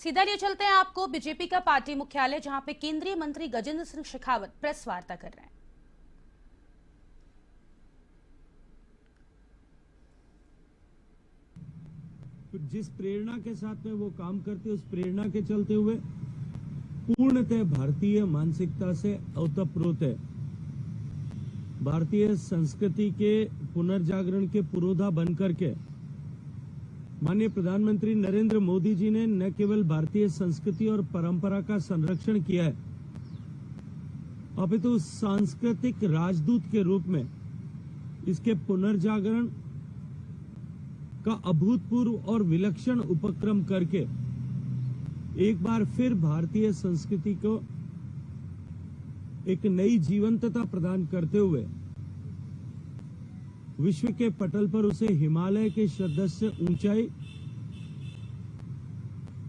सीधा लिए चलते हैं आपको बीजेपी का पार्टी मुख्यालय, जहां पे केंद्रीय मंत्री गजेंद्र सिंह शेखावत प्रेस वार्ता कर रहे हैं। जिस प्रेरणा के साथ में वो काम करते, उस प्रेरणा के चलते हुए पूर्णतः भारतीय मानसिकता से ओतप्रोत है। भारतीय संस्कृति के पुनर्जागरण के पुरोधा बनकर के माननीय प्रधानमंत्री नरेंद्र मोदी जी ने न केवल भारतीय संस्कृति और परंपरा का संरक्षण किया है, अपितु सांस्कृतिक राजदूत के रूप में इसके पुनर्जागरण का अभूतपूर्व और विलक्षण उपक्रम करके एक बार फिर भारतीय संस्कृति को एक नई जीवंतता प्रदान करते हुए विश्व के पटल पर उसे हिमालय के सदृश ऊंचाई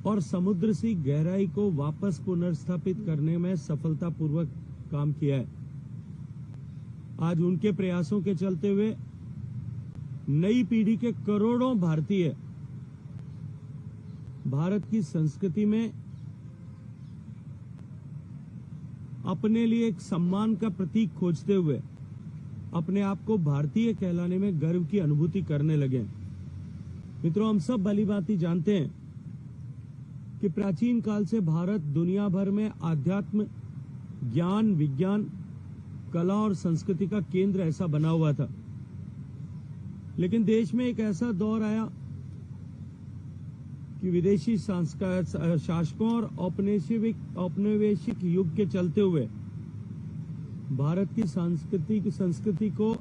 और समुद्र सी गहराई को वापस पुनर्स्थापित करने में सफलतापूर्वक काम किया है। आज उनके प्रयासों के चलते हुए नई पीढ़ी के करोड़ों भारतीय भारत की संस्कृति में अपने लिए एक सम्मान का प्रतीक खोजते हुए अपने आप को भारतीय कहलाने में गर्व की अनुभूति करने लगे। मित्रों, हम सब भलीभांति जानते हैं कि प्राचीन काल से भारत दुनिया भर में आध्यात्म, ज्ञान, विज्ञान, कला और संस्कृति का केंद्र ऐसा बना हुआ था। लेकिन देश में एक ऐसा दौर आया कि विदेशी शासकों और औपनिवेशिक युग के चलते हुए भारत की संस्कृति को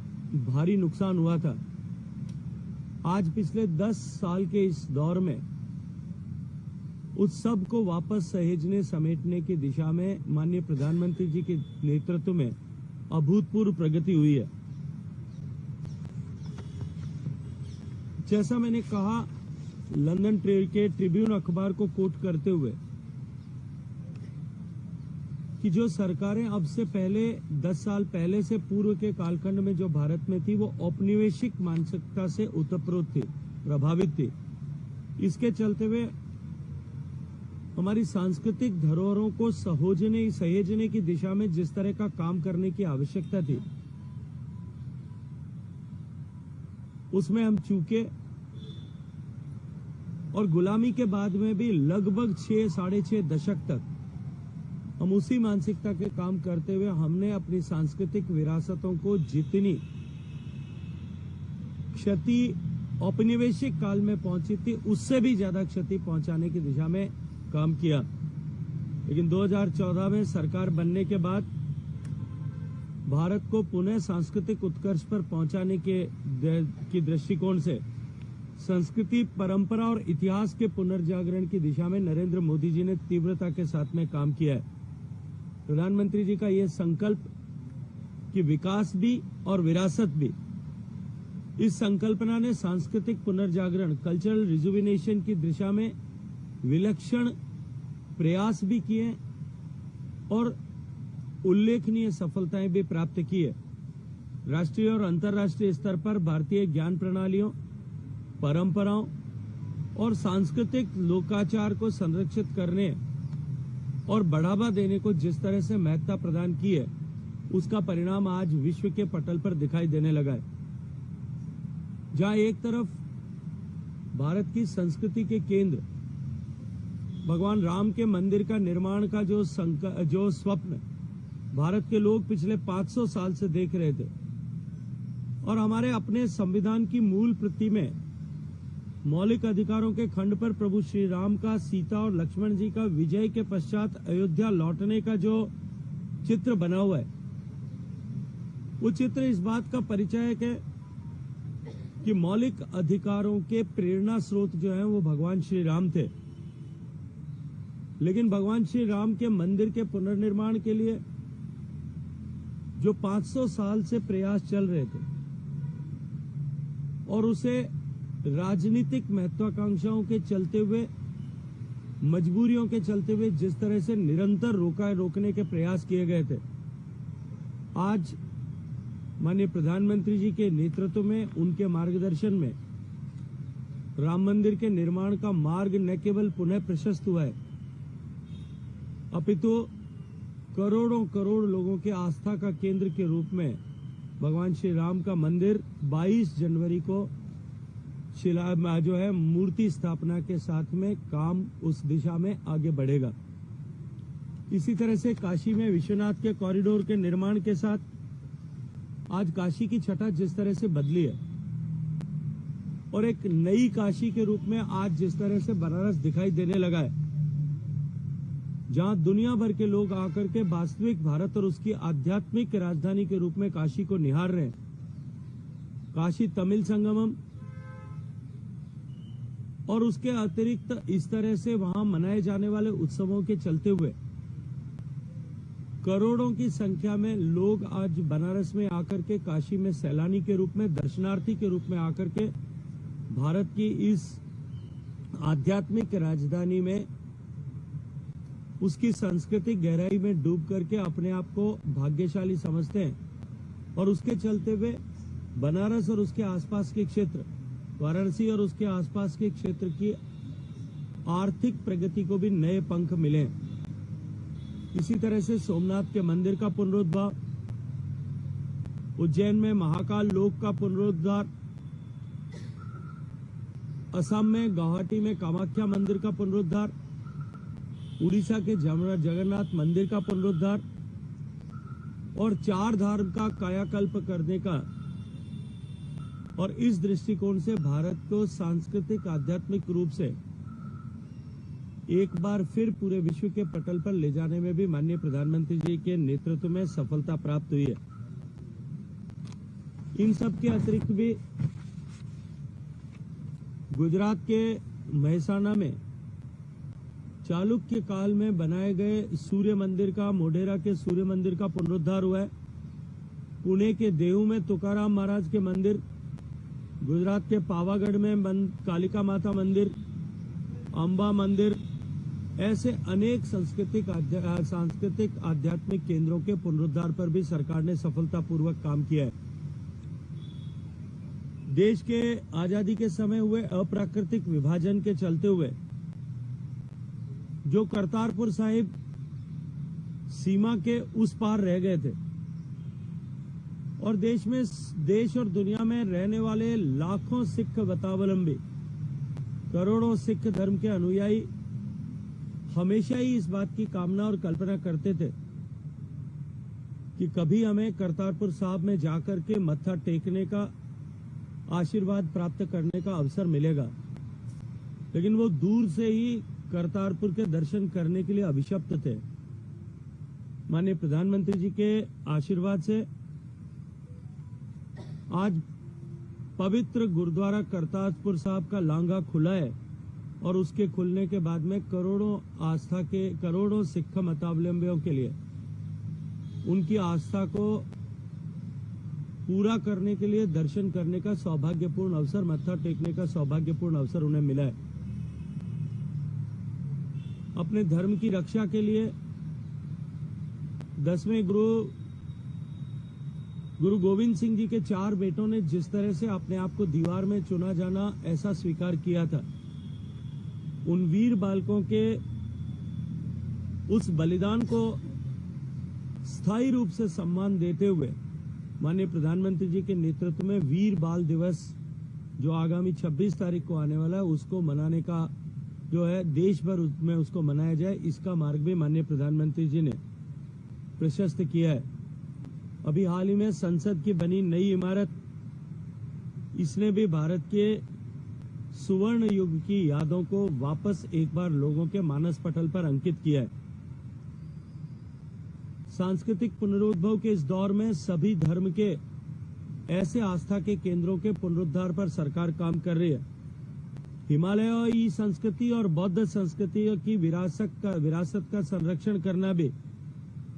भारी नुकसान हुआ था। आज पिछले 10 साल के इस दौर में उस सब को वापस सहेजने समेटने की दिशा में माननीय प्रधानमंत्री जी के नेतृत्व में अभूतपूर्व प्रगति हुई है। जैसा मैंने कहा, लंदन के ट्रिब्यून अखबार को कोट करते हुए कि जो सरकारें अब से पहले 10 साल पहले से पूर्व के कालखंड में जो भारत में थी, वो औपनिवेशिक मानसिकता से ओतप्रोत थी, प्रभावित थी। इसके चलते हुए हमारी सांस्कृतिक धरोहरों को सहेजने की दिशा में जिस तरह का काम करने की आवश्यकता थी, उसमें हम चूके और गुलामी के बाद में भी लगभग 6-6.5 दशक तक हम उसी मानसिकता के काम करते हुए हमने अपनी सांस्कृतिक विरासतों को जितनी क्षति औपनिवेशिक काल में पहुंची थी, उससे भी ज्यादा क्षति पहुंचाने की दिशा में काम किया। लेकिन 2014 में सरकार बनने के बाद भारत को पुनः सांस्कृतिक उत्कर्ष पर पहुंचाने के दृष्टिकोण से संस्कृति, परंपरा और इतिहास के पुनर्जागरण की दिशा में नरेंद्र मोदी जी ने तीव्रता के साथ में काम किया है। प्रधानमंत्री जी का यह संकल्प कि विकास भी और विरासत भी, इस संकल्पना ने सांस्कृतिक पुनर्जागरण, कल्चरल रिजुविनेशन की दिशा में विलक्षण प्रयास भी किए और उल्लेखनीय सफलताएं भी प्राप्त की है। राष्ट्रीय और अंतर्राष्ट्रीय स्तर पर भारतीय ज्ञान प्रणालियों, परंपराओं और सांस्कृतिक लोकाचार को संरक्षित करने और बढ़ावा देने को जिस तरह से महत्ता प्रदान की है, उसका परिणाम आज विश्व के पटल पर दिखाई देने लगा है। जहां एक तरफ भारत की संस्कृति के केंद्र भगवान राम के मंदिर का निर्माण का जो स्वप्न भारत के लोग पिछले 500 साल से देख रहे थे, और हमारे अपने संविधान की मूल प्रति में मौलिक अधिकारों के खंड पर प्रभु श्री राम का, सीता और लक्ष्मण जी का विजय के पश्चात अयोध्या लौटने का जो चित्र बना हुआ है, वो चित्र इस बात का परिचय है कि मौलिक अधिकारों के प्रेरणा स्रोत जो है वो भगवान श्री राम थे। लेकिन भगवान श्री राम के मंदिर के पुनर्निर्माण के लिए जो 500 साल से प्रयास चल रहे थे और उसे राजनीतिक महत्वाकांक्षाओं के चलते हुए, मजबूरियों के चलते हुए जिस तरह से निरंतर रोकने के प्रयास किए गए थे, आज माननीय प्रधानमंत्री जी के नेतृत्व में, उनके मार्गदर्शन में राम मंदिर के निर्माण का मार्ग न केवल पुनः प्रशस्त हुआ है, अपितु करोड़ों करोड़ लोगों के आस्था का केंद्र के रूप में भगवान श्री राम का मंदिर 22 जनवरी को मूर्ति स्थापना के साथ में काम उस दिशा में आगे बढ़ेगा। इसी तरह से काशी में विश्वनाथ के कॉरिडोर के निर्माण के साथ आज काशी की छटा जिस तरह से बदली है और एक नई काशी के रूप में आज जिस तरह से बनारस दिखाई देने लगा है, जहां दुनिया भर के लोग आकर के वास्तविक भारत और उसकी आध्यात्मिक राजधानी के रूप में काशी को निहार रहे हैं। काशी तमिल संगमम और उसके अतिरिक्त इस तरह से वहां मनाए जाने वाले उत्सवों के चलते हुए करोड़ों की संख्या में लोग आज बनारस में आकर के काशी में सैलानी के रूप में, दर्शनार्थी के रूप में आकर के भारत की इस आध्यात्मिक राजधानी में उसकी सांस्कृतिक गहराई में डूब करके अपने आप को भाग्यशाली समझते हैं और उसके चलते हुए बनारस और उसके आसपास के क्षेत्र, वाराणसी और उसके आसपास के क्षेत्र की आर्थिक प्रगति को भी नए पंख मिले। इसी तरह से सोमनाथ के मंदिर का पुनरुद्धार, उज्जैन में महाकाल लोक का पुनरुद्धार, असम में गुवाहाटी में कामाख्या मंदिर का पुनरुद्धार, उड़ीसा के जगन्नाथ मंदिर का पुनरुद्धार और 4 धाम का कायाकल्प करने का, और इस दृष्टिकोण से भारत को सांस्कृतिक आध्यात्मिक रूप से एक बार फिर पूरे विश्व के पटल पर ले जाने में भी माननीय प्रधानमंत्री जी के नेतृत्व में सफलता प्राप्त हुई है। इन सब के अतिरिक्त भी गुजरात के महसाणा में चालुक्य काल में बनाए गए सूर्य मंदिर का, मोढेरा के सूर्य मंदिर का पुनरुद्धार हुआ है। पुणे के देहू में तुकाराम महाराज के मंदिर, गुजरात के पावागढ़ में कालिका माता मंदिर, अंबा मंदिर, ऐसे अनेक सांस्कृतिक आध्यात्मिक केंद्रों के पुनरुद्धार पर भी सरकार ने सफलतापूर्वक काम किया है। देश के आजादी के समय हुए अप्राकृतिक विभाजन के चलते हुए जो करतारपुर साहिब सीमा के उस पार रह गए थे और देश और दुनिया में रहने वाले लाखों सिख मतावलंबी, करोड़ों सिख धर्म के अनुयायी हमेशा ही इस बात की कामना और कल्पना करते थे कि कभी हमें करतारपुर साहिब में जाकर के मत्था टेकने का, आशीर्वाद प्राप्त करने का अवसर मिलेगा, लेकिन वो दूर से ही करतारपुर के दर्शन करने के लिए अभिशप्त थे। माननीय प्रधानमंत्री जी के आशीर्वाद से आज पवित्र गुरुद्वारा करतारपुर साहिब का लांघा खुला है और उसके खुलने के बाद में करोड़ों सिख मतावलंबियों के लिए उनकी आस्था को पूरा करने के लिए दर्शन करने का सौभाग्यपूर्ण अवसर, मत्था टेकने का सौभाग्यपूर्ण अवसर उन्हें मिला है। अपने धर्म की रक्षा के लिए 10वें गुरु गोविंद सिंह जी के 4 बेटों ने जिस तरह से अपने आप को दीवार में चुना जाना ऐसा स्वीकार किया था, उन वीर बालकों के उस बलिदान को स्थायी रूप से सम्मान देते हुए माननीय प्रधानमंत्री जी के नेतृत्व में वीर बाल दिवस जो आगामी 26 तारीख को आने वाला है उसको मनाने का जो है देश भर में उसको मनाया जाए, इसका मार्ग भी माननीय प्रधानमंत्री जी ने प्रशस्त किया है। अभी हाल ही में संसद की बनी नई इमारत, इसने भी भारत के सुवर्ण युग की यादों को वापस एक बार लोगों के मानस पटल पर अंकित किया है। सांस्कृतिक पुनरुद्भव के इस दौर में सभी धर्म के ऐसे आस्था के केंद्रों के पुनरुद्धार पर सरकार काम कर रही है। हिमालयी संस्कृति और बौद्ध संस्कृति की विरासत का संरक्षण करना भी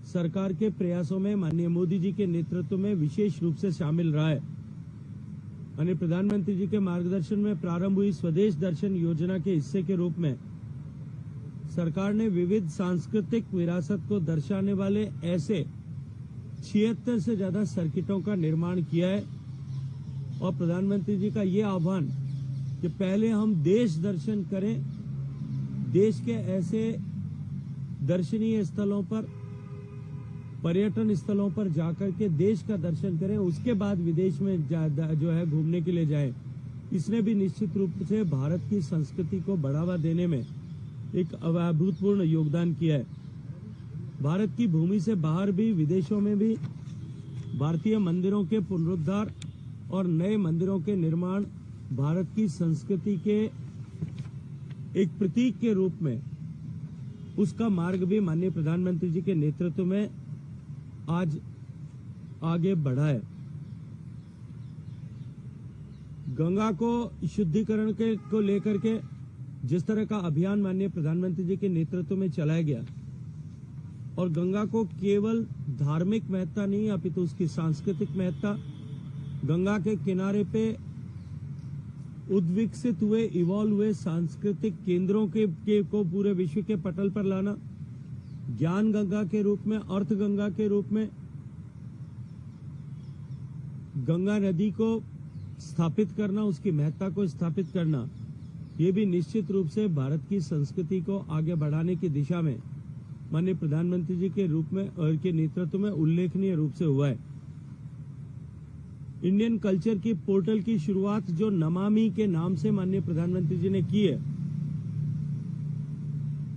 सरकार के प्रयासों में माननीय मोदी जी के नेतृत्व में विशेष रूप से शामिल रहा है। माननीय प्रधानमंत्री जी के मार्गदर्शन में प्रारंभ हुई स्वदेश दर्शन योजना के हिस्से के रूप में सरकार ने विविध सांस्कृतिक विरासत को दर्शाने वाले ऐसे 76 से ज्यादा सर्किटों का निर्माण किया है और प्रधानमंत्री जी का ये आह्वान कि पहले हम देश दर्शन करें, देश के ऐसे दर्शनीय स्थलों पर, पर्यटन स्थलों पर जाकर के देश का दर्शन करें, उसके बाद विदेश में जो है घूमने के लिए जाएं। इसने भी निश्चित रूप से भारत की संस्कृति को बढ़ावा देने में एक अभूतपूर्व योगदान किया है। भारत की भूमि से बाहर भी, विदेशों में भी भारतीय मंदिरों के पुनरुद्धार और नए मंदिरों के निर्माण भारत की संस्कृति के एक प्रतीक के रूप में, उसका मार्ग भी माननीय प्रधानमंत्री जी के नेतृत्व में आज आगे बढ़ा है। गंगा को शुद्धिकरण को लेकर के जिस तरह का अभियान माननीय प्रधानमंत्री जी के नेतृत्व में चलाया गया, और गंगा को केवल धार्मिक महत्ता नहीं अपितु उसकी सांस्कृतिक महत्ता, गंगा के किनारे पे उद्विकसित हुए, इवॉल्व हुए सांस्कृतिक केंद्रों को पूरे विश्व के पटल पर लाना, ज्ञान गंगा के रूप में, अर्थ गंगा के रूप में गंगा नदी को स्थापित करना, उसकी महत्ता को स्थापित करना, ये भी निश्चित रूप से भारत की संस्कृति को आगे बढ़ाने की दिशा में माननीय प्रधानमंत्री जी के रूप में और के नेतृत्व में उल्लेखनीय रूप से हुआ है। इंडियन कल्चर की पोर्टल की शुरुआत जो नमामि के नाम से माननीय प्रधानमंत्री जी ने की है,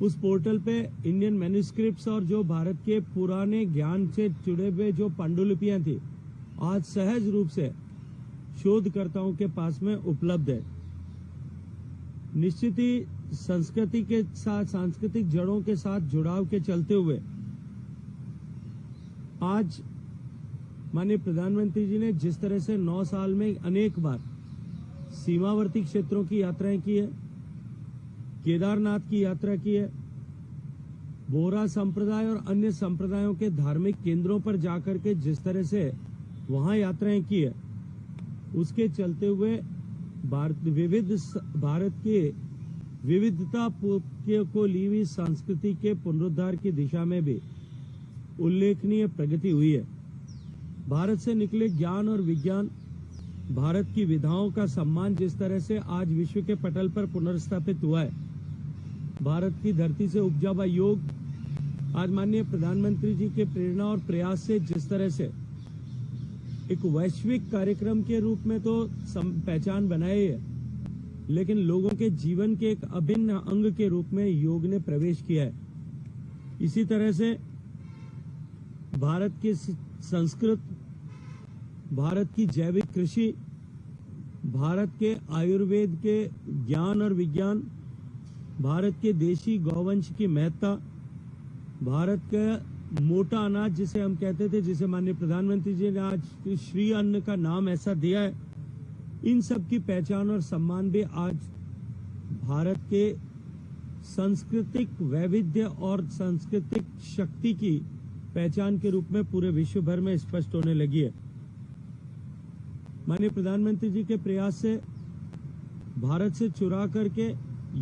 उस पोर्टल पे इंडियन मैन्युस्क्रिप्ट्स और जो भारत के पुराने ज्ञान से जुड़े हुए जो पांडुलिपियां थी, आज सहज रूप से शोधकर्ताओं के पास में उपलब्ध है। निश्चित ही संस्कृति के साथ, सांस्कृतिक जड़ों के साथ जुड़ाव के चलते हुए आज माननीय प्रधानमंत्री जी ने जिस तरह से 9 साल में अनेक बार सीमावर्ती क्षेत्रों की यात्राएं की है, केदारनाथ की यात्रा की है, बोहरा संप्रदाय और अन्य संप्रदायों के धार्मिक केंद्रों पर जाकर के जिस तरह से वहां यात्राएं की है, उसके चलते हुए भारत के विविधता को ली हुई संस्कृति के पुनरुद्धार की दिशा में भी उल्लेखनीय प्रगति हुई है। भारत से निकले ज्ञान और विज्ञान, भारत की विधाओं का सम्मान जिस तरह से आज विश्व के पटल पर पुनर्स्थापित हुआ है, भारत की धरती से उपजा हुआ योग आज माननीय प्रधानमंत्री जी के प्रेरणा और प्रयास से जिस तरह से एक वैश्विक कार्यक्रम के रूप में तो पहचान बनाई है, लेकिन लोगों के जीवन के एक अभिन्न अंग के रूप में योग ने प्रवेश किया है। इसी तरह से भारत की संस्कृत, भारत की जैविक कृषि, भारत के आयुर्वेद के ज्ञान और विज्ञान, भारत के देशी गौवंश की महत्ता, भारत का मोटा अनाज जिसे हम कहते थे, जिसे माननीय प्रधानमंत्री जी ने आज श्री अन्न का नाम ऐसा दिया है, इन सब की पहचान और सम्मान भी आज भारत के सांस्कृतिक वैविध्य और सांस्कृतिक शक्ति की पहचान के रूप में पूरे विश्व भर में स्पष्ट होने लगी है। माननीय प्रधानमंत्री जी के प्रयास से भारत से चुरा करके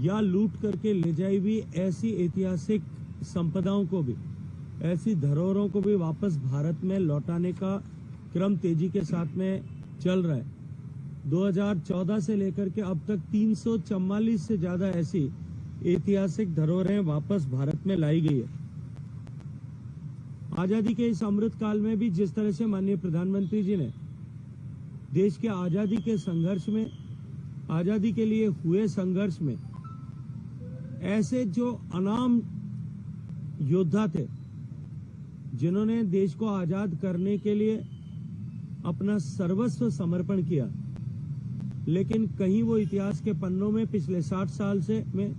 या लूट करके ले जाई हुई ऐसी ऐतिहासिक संपदाओं को भी, ऐसी धरोहरों को भी वापस भारत में लौटाने का क्रम तेजी के साथ में चल रहा है। 2014 से लेकर के अब तक 344 से ज्यादा ऐसी ऐतिहासिक धरोहरें वापस भारत में लाई गई है। आजादी के इस अमृत काल में भी जिस तरह से माननीय प्रधानमंत्री जी ने देश के आजादी के संघर्ष में, आजादी के लिए हुए संघर्ष में ऐसे जो अनाम योद्धा थे, जिन्होंने देश को आजाद करने के लिए अपना सर्वस्व समर्पण किया, लेकिन कहीं वो इतिहास के पन्नों में पिछले 60 साल से में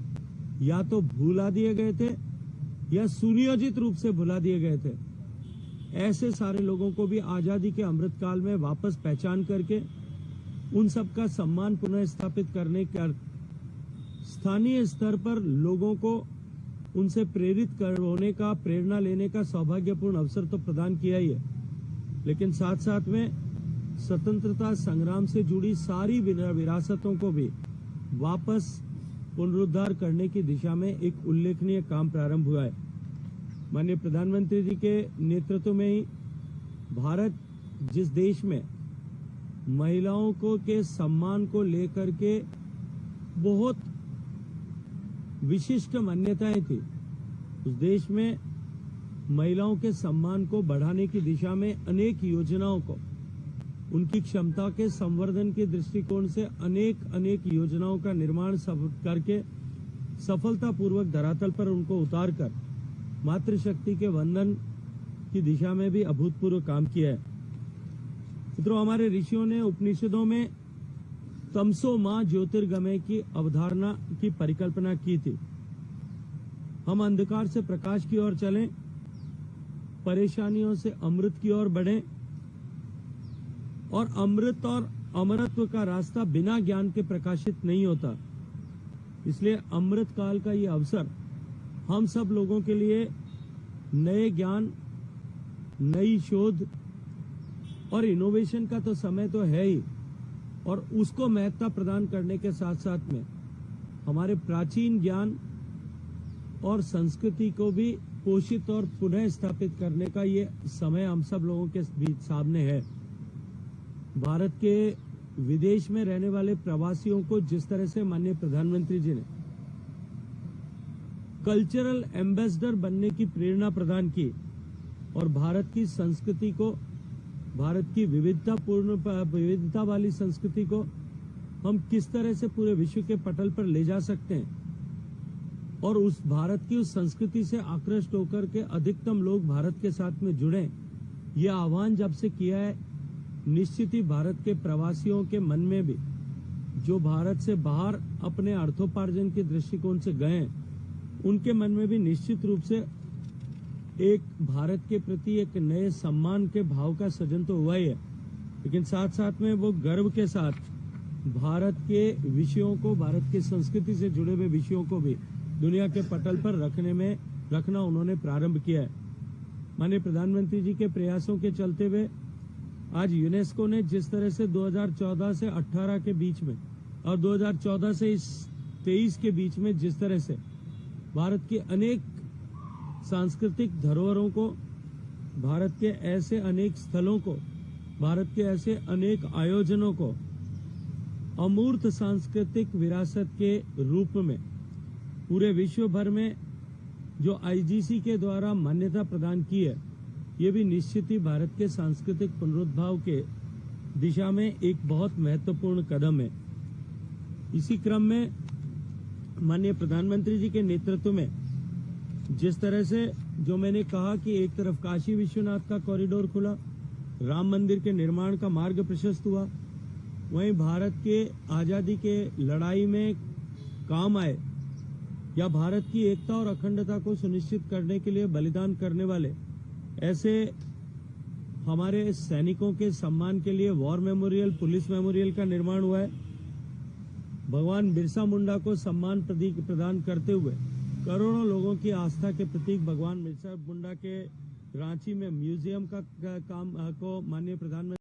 या तो भुला दिए गए थे या सुनियोजित रूप से भुला दिए गए थे। ऐसे सारे लोगों को भी आजादी के अमृत काल में वापस पहचान करके उन सब का सम्मान पुनः स्थापित करने का, स्थानीय स्तर पर लोगों को उनसे प्रेरित होने का, प्रेरणा लेने का सौभाग्यपूर्ण अवसर तो प्रदान किया ही है, लेकिन साथ साथ में स्वतंत्रता संग्राम से जुड़ी सारी विरासतों को भी वापस पुनरुद्धार करने की दिशा में एक उल्लेखनीय काम प्रारंभ हुआ है। माननीय प्रधानमंत्री जी के नेतृत्व में ही भारत, जिस देश में महिलाओं को के सम्मान को लेकर के बहुत विशिष्ट मान्यताएं थी। उस देश में महिलाओं के सम्मान को बढ़ाने की दिशा में अनेक योजनाओं को, उनकी क्षमता के संवर्धन के दृष्टिकोण से अनेक योजनाओं का निर्माण करके सफलतापूर्वक धरातल पर उनको उतारकर मातृशक्ति के वंदन की दिशा में भी अभूतपूर्व काम किया है। मित्रों, हमारे ऋषियों ने उपनिषदों में तमसो मां ज्योतिर्गमय की अवधारणा की परिकल्पना की थी। हम अंधकार से प्रकाश की ओर चलें, परेशानियों से अमृत की ओर बढ़ें, और अमृत और अमरत्व का रास्ता बिना ज्ञान के प्रकाशित नहीं होता। इसलिए अमृत काल का ये अवसर हम सब लोगों के लिए नए ज्ञान, नई शोध और इनोवेशन का तो समय तो है ही, और उसको महत्ता प्रदान करने के साथ साथ में हमारे प्राचीन ज्ञान और संस्कृति को भी पोषित और पुनः स्थापित करने का ये समय हम सब लोगों के बीच सामने है। भारत के विदेश में रहने वाले प्रवासियों को जिस तरह से माननीय प्रधानमंत्री जी ने कल्चरल एम्बेसडर बनने की प्रेरणा प्रदान की और भारत की संस्कृति को, भारत की विविधता वाली संस्कृति को हम किस तरह से पूरे विश्व के पटल पर ले जा सकते हैं, और उस भारत की उस संस्कृति से आकृष्ट होकर के अधिकतम लोग भारत के साथ में जुड़े, ये आह्वान जब से किया है, निश्चित ही भारत के प्रवासियों के मन में भी, जो भारत से बाहर अपने अर्थोपार्जन के दृष्टिकोण से गए हैं, उनके मन में भी निश्चित रूप से एक भारत के प्रति एक नए सम्मान के भाव का सृजन तो हुआ ही है, लेकिन साथ साथ में वो गर्व के साथ भारत के विषयों को, भारत की संस्कृति से जुड़े हुए विषयों को भी दुनिया के पटल पर रखना उन्होंने प्रारंभ किया है। माननीय प्रधानमंत्री जी के प्रयासों के चलते हुए आज यूनेस्को ने जिस तरह से 2014 से 18 के बीच में और 2014 से इस 23 के बीच में जिस तरह से भारत के अनेक सांस्कृतिक धरोहरों को, भारत के ऐसे अनेक स्थलों को, भारत के ऐसे अनेक आयोजनों को अमूर्त सांस्कृतिक विरासत के रूप में पूरे विश्व भर में जो आईजीसी के द्वारा मान्यता प्रदान की है, ये भी निश्चित ही भारत के सांस्कृतिक पुनरुद्धार के दिशा में एक बहुत महत्वपूर्ण कदम है। इसी क्रम में माननीय प्रधानमंत्री जी के नेतृत्व में जिस तरह से, जो मैंने कहा कि एक तरफ काशी विश्वनाथ का कॉरिडोर खुला, राम मंदिर के निर्माण का मार्ग प्रशस्त हुआ, वहीं भारत के आजादी के लड़ाई में काम आए या भारत की एकता और अखंडता को सुनिश्चित करने के लिए बलिदान करने वाले ऐसे हमारे सैनिकों के सम्मान के लिए वॉर मेमोरियल, पुलिस मेमोरियल का निर्माण हुआ है। भगवान बिरसा मुंडा को सम्मान प्रदान करते हुए करोड़ों लोगों की आस्था के प्रतीक भगवान बिरसा मुंडा के रांची में म्यूजियम का काम को माननीय प्रधानमंत्री